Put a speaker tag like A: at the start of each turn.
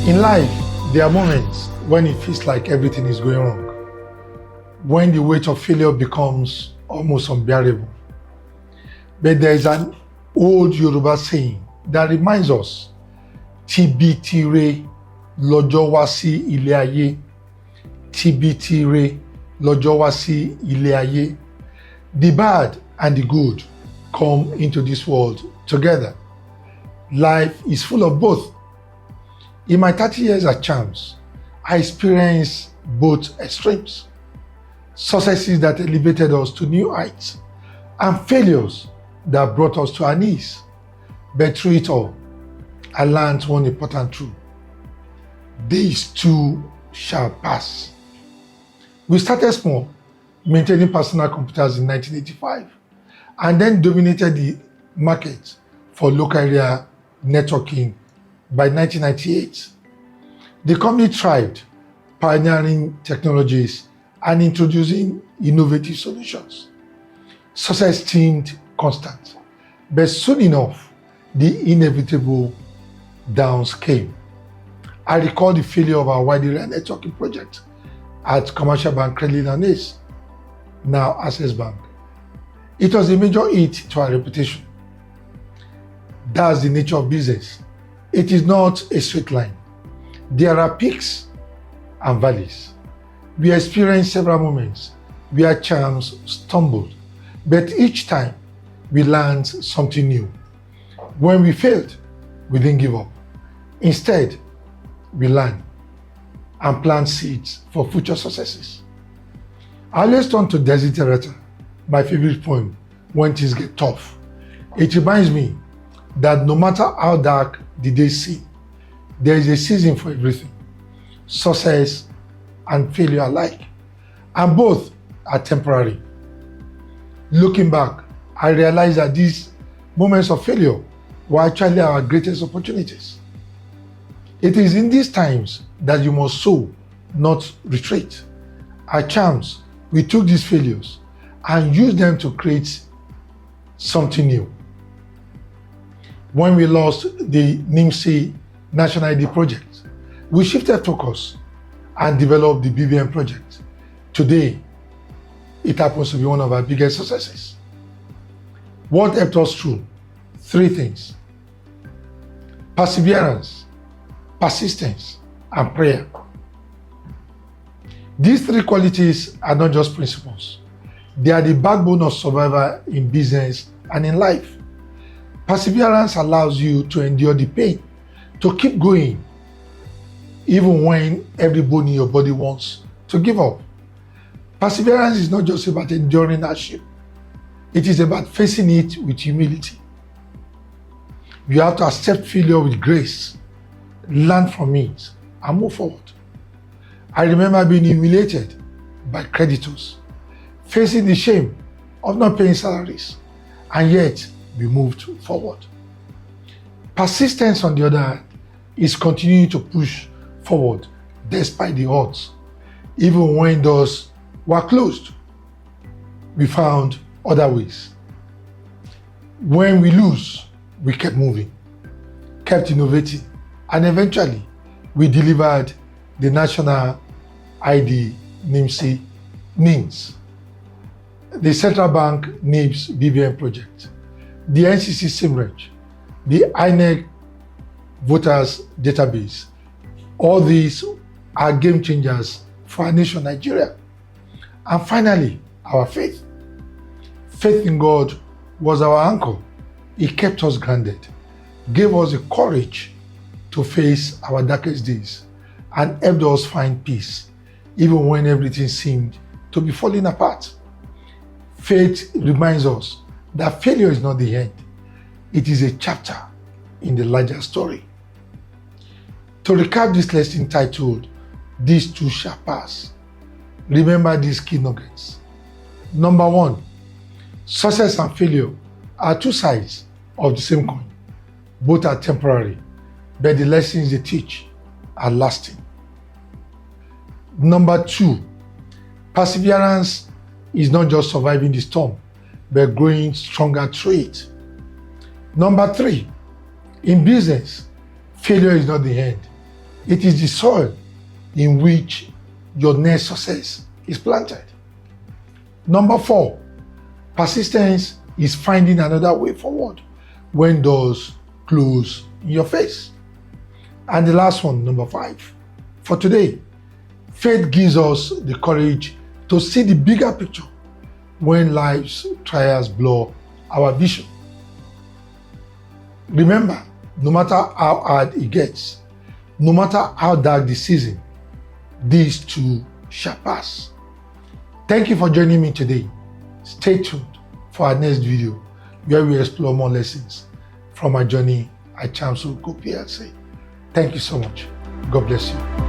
A: In life, there are moments when it feels like everything is going wrong, when the weight of failure becomes almost unbearable. But there is an old Yoruba saying that reminds us, Tibitire lọ́jọ́ wá sí ilé ayé. Tibitire lọ́jọ́ wá sí ilé ayé. The bad and the good come into this world together. Life is full of both. In my 30 years at Charms, I experienced both extremes. Successes that elevated us to new heights and failures that brought us to our knees. But through it all, I learned one important truth. These too shall pass. We started small, maintaining personal computers in 1985, and then dominated the market for local area networking by 1998. The company thrived, pioneering technologies and introducing innovative solutions. Success seemed constant, but soon enough, the inevitable downs came. I recall the failure of our wide area networking project at Commercial Bank Credit and Ace, now Access Bank. It was a major hit to our reputation. That's the nature of business. It is not a straight line. There are peaks and valleys. We experienced several moments where Charms stumbled, but each time we learned something new. When we failed, we didn't give up. Instead, we learned and plant seeds for future successes. I always turn to Desiderata, my favorite poem, when things get tough. It reminds me that no matter how dark the day seems, there is a season for everything, success and failure alike, and both are temporary. Looking back, I realized that these moments of failure were actually our greatest opportunities. It is in these times that you must sow, not retreat. At Charms, we took these failures and used them to create something new. When we lost the NIMC National ID project, we shifted focus and developed the BBM project. Today, it happens to be one of our biggest successes. What helped us through? 3 things: perseverance, persistence, and prayer. These 3 qualities are not just principles. They are the backbone of survival in business and in life. Perseverance allows you to endure the pain, to keep going, even when every bone in your body wants to give up. Perseverance is not just about enduring hardship. It is about facing it with humility. You have to accept failure with grace, learn from it, and move forward. I remember being humiliated by creditors, facing the shame of not paying salaries, and yet we moved forward. Persistence, on the other hand, is continuing to push forward despite the odds. Even when doors were closed, we found other ways. When we lose, we kept moving, kept innovating, and eventually we delivered the National ID NIMC NINS, the Central Bank NIBS BBM project, the NCC SIMREG, the INEC Voters Database. All these are game changers for our nation, Nigeria. And finally, our faith. Faith in God was our anchor. It kept us grounded, gave us the courage to face our darkest days, and helped us find peace, even when everything seemed to be falling apart. Faith reminds us that failure is not the end. It is a chapter in the larger story. To recap this lesson titled, "These Too Shall Pass," remember these key nuggets. Number 1, success and failure are 2 sides of the same coin. Both are temporary, but the lessons they teach are lasting. Number 2, perseverance is not just surviving the storm, but growing stronger through it. Number 3, in business, failure is not the end. It is the soil in which your next success is planted. Number 4, persistence is finding another way forward when doors close in your face. And the last one, number 5, for today, faith gives us the courage to see the bigger picture when life's trials blur our vision. Remember, no matter how hard it gets, no matter how dark the season, these too shall pass. Thank you for joining me today. Stay tuned for our next video where we explore more lessons from our journey at Chamso Go PLC. Thank you so much. God bless you.